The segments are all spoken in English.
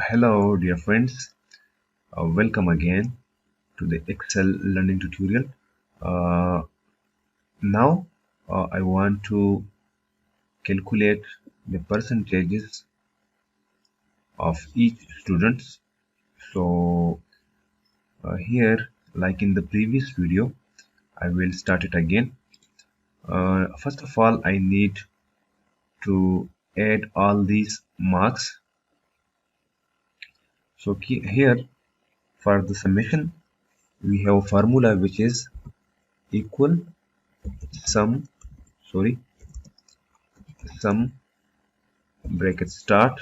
Hello dear friends, welcome again to the Excel learning tutorial. Uh, now I want to calculate the percentages of each student. So here, like in the previous video, I will start it again. First of all, I need to add all these marks. So here for the summation, we have a formula which is equal sum sum bracket start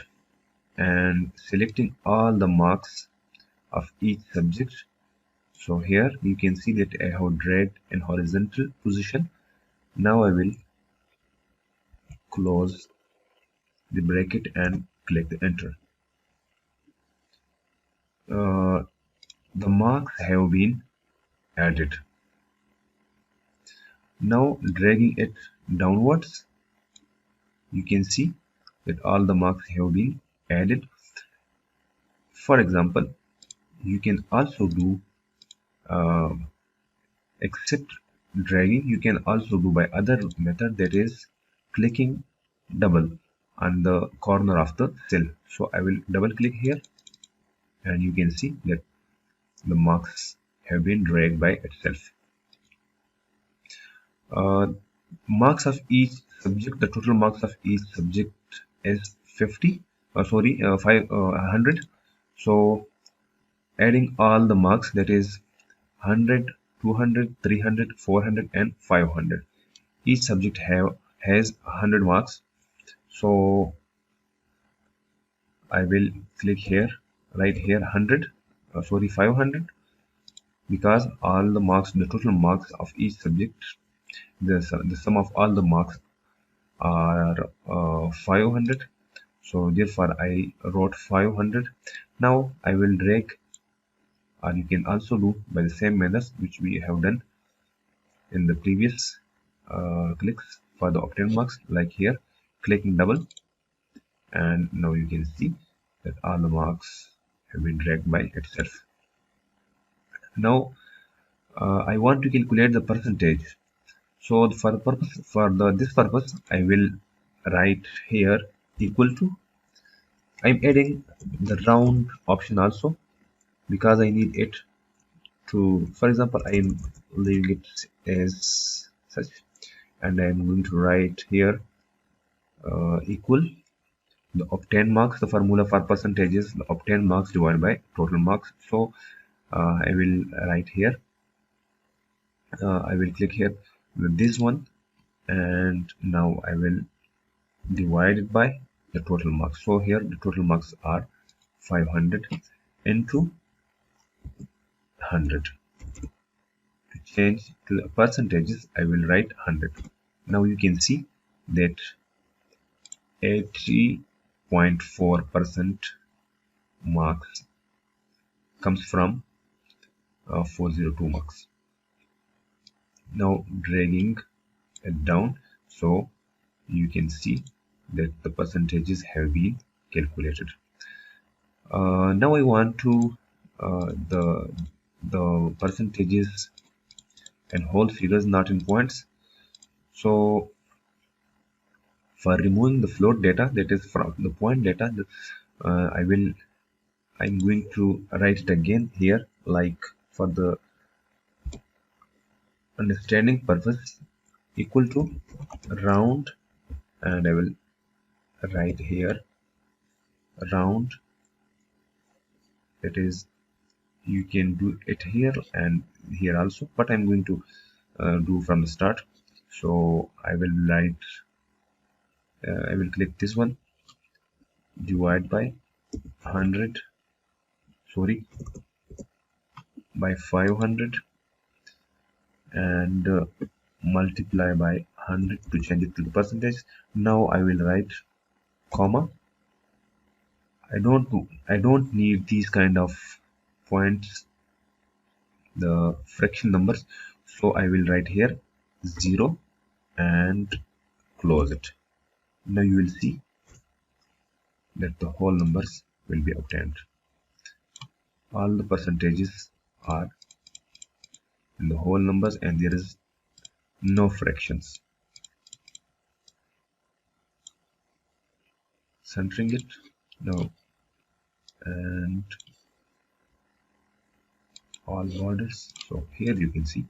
and selecting all the marks of each subject. So here you can see that I have dragged in horizontal position. Now I will close the bracket and click the enter. The marks have been added. Now dragging it downwards, you can see that all the marks have been added. For example, you can also do except dragging, you can also do by other method, that is clicking double on the corner of the cell. So I will double click here and you can see that the marks have been dragged by itself. Marks of each subject, the total marks of each subject is 100. So adding all the marks, that is 100, 200, 300, 400 and 500. Each subject has 100 marks. So I will click here, right here 500, because all the marks, the total marks of each subject, the sum of all the marks are 500. So therefore I wrote 500. Now I will drag, or you can also do by the same methods which we have done in the previous clicks for the obtained marks, like here clicking double, and now you can see that all the marks have been dragged by itself. Now I want to calculate the percentage. So for this purpose, I will write here equal to. I'm adding the round option also because I need it to. For example, I am leaving it as such, and I'm going to write here equal the obtained marks. The formula for percentages, the obtained marks divided by total marks. So I will write here. I will click here with this one, and now I will divide it by the total marks. So here the total marks are 500 into 100. To change to the percentages, I will write 100. Now you can see that 80.4% marks comes from 402 marks. Now dragging it down, so you can see that the percentages have been calculated. Now I want to the percentages and whole figures, not in points. So for removing the float data, that is from the point data, I'm going to write it again here, like for the understanding purpose, equal to round, and I will write here round. That is, you can do it here and here also, but I'm going to do from the start. So I will write I will click this one, divide by 100, by 500, and multiply by 100 to change it to the percentage. Now I will write comma. I don't need these kind of points, the fraction numbers, so I will write here 0 and close it. Now you will see that the whole numbers will be obtained. All the percentages are in the whole numbers and there is no fractions. Centering it now, and all borders. So here you can see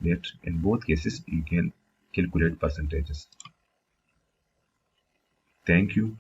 that in both cases you can calculate percentages. Thank you.